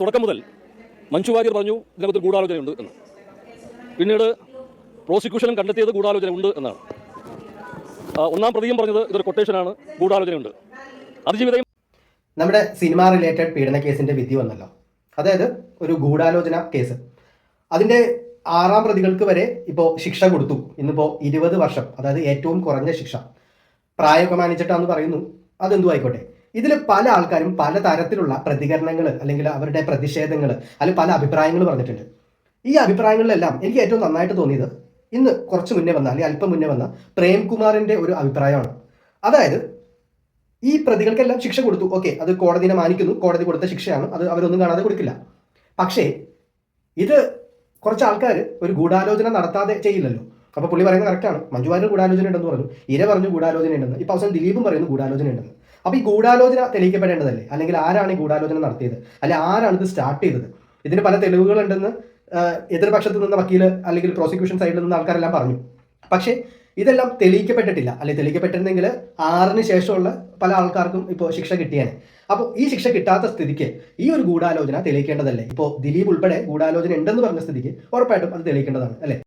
തുടക്കം മുതൽ മഞ്ജു വാര്യർ പറഞ്ഞു ഇതിനകത്ത് ഗൂഢാലോചനയുണ്ട് എന്ന്. പിന്നീട് പ്രോസിക്യൂഷനും കണ്ടെത്തിയത് ഗൂഢാലോചന ഉണ്ട് എന്നാണ്. ഒന്നാം പ്രതിയും പറഞ്ഞത് ഇതൊരു കൊട്ടേഷനാണ്, ഗൂഢാലോചനയുണ്ട്. അതിജീവിതയും നമ്മുടെ സിനിമ റിലേറ്റഡ് പീഡന കേസിന്റെ വിധി വന്നല്ലോ. അതായത് ഒരു ഗൂഢാലോചന കേസ്. അതിന്റെ 6 പ്രതികൾക്ക് വരെ ഇപ്പോൾ ശിക്ഷ കൊടുത്തു. ഇന്നിപ്പോൾ 20 വർഷം, അതായത് ഏറ്റവും കുറഞ്ഞ ശിക്ഷ. പ്രായമൊക്കെ മാനിച്ചിട്ടാന്ന് പറയുന്നു, അതെന്തു ആയിക്കോട്ടെ. ഇതിൽ പല ആൾക്കാരും പല തരത്തിലുള്ള പ്രതികരണങ്ങൾ അല്ലെങ്കിൽ അവരുടെ പ്രതിഷേധങ്ങൾ അല്ലെങ്കിൽ പല അഭിപ്രായങ്ങൾ പറഞ്ഞിട്ടുണ്ട്. ഈ അഭിപ്രായങ്ങളിലെല്ലാം എനിക്ക് ഏറ്റവും നന്നായിട്ട് തോന്നിയത് ഇന്ന് കുറച്ച് മുന്നേ വന്ന അല്ലെങ്കിൽ അല്പം മുന്നേ വന്ന പ്രേംകുമാറിന്റെ ഒരു അഭിപ്രായമാണ്. അതായത് ഈ പ്രതികൾക്കെല്ലാം ശിക്ഷ കൊടുത്തു, ഓക്കെ, അത് കോടതിനെ മാനിക്കുന്നു, കോടതി കൊടുത്ത ശിക്ഷയാണ്, അത് അവരൊന്നും കാണാതെ കൊടുക്കില്ല. പക്ഷേ ഇത് കുറച്ച് ആൾക്കാർ ഒരു ഗൂഢാലോചന നടത്താതെ ചെയ്യില്ലല്ലോ. അപ്പോൾ പുള്ളി പറയുന്നത് കറക്റ്റാണ്. മഞ്ജു വാര്യർ ഗൂഢാലോചന ഉണ്ടെന്ന് പറഞ്ഞു, ഇര പറഞ്ഞു ഗൂഢാലോചന ഉണ്ടെന്ന്, ഇപ്പൊ അവസാനം ദിലീപും പറയുന്നു ഗൂഢാലോചന ഉണ്ടെന്ന്. അപ്പൊ ഈ ഗൂഢാലോചന തെളിയിക്കപ്പെടേണ്ടതല്ലേ? അല്ലെങ്കിൽ ആരാണ് ഈ ഗൂഢാലോചന നടത്തിയത്, അല്ലെ ആരാണ് ഇത് സ്റ്റാർട്ട് ചെയ്തത്? ഇതിന് പല തെളിവുകളുണ്ടെന്ന് എതിർപക്ഷത്ത് നിന്ന് വക്കീല് അല്ലെങ്കിൽ പ്രോസിക്യൂഷൻ സൈഡിൽ നിന്ന് ആൾക്കാരെല്ലാം പറഞ്ഞു. പക്ഷേ ഇതെല്ലാം തെളിയിക്കപ്പെട്ടിട്ടില്ല. അല്ലെങ്കിൽ തെളിയിക്കപ്പെട്ടിരുന്നെങ്കിൽ 6-ന് ശേഷമുള്ള പല ആൾക്കാർക്കും ഇപ്പോൾ ശിക്ഷ കിട്ടിയാണ്. അപ്പോൾ ഈ ശിക്ഷ കിട്ടാത്ത സ്ഥിതിക്ക് ഈ ഒരു ഗൂഢാലോചന തെളിയിക്കേണ്ടതല്ലേ? ഇപ്പോൾ ദിലീപ് ഉൾപ്പെടെ ഗൂഢാലോചന ഉണ്ടെന്ന് പറഞ്ഞ സ്ഥിതിക്ക് ഉറപ്പായിട്ടും അത് തെളിയിക്കേണ്ടതാണ്, അല്ലേ?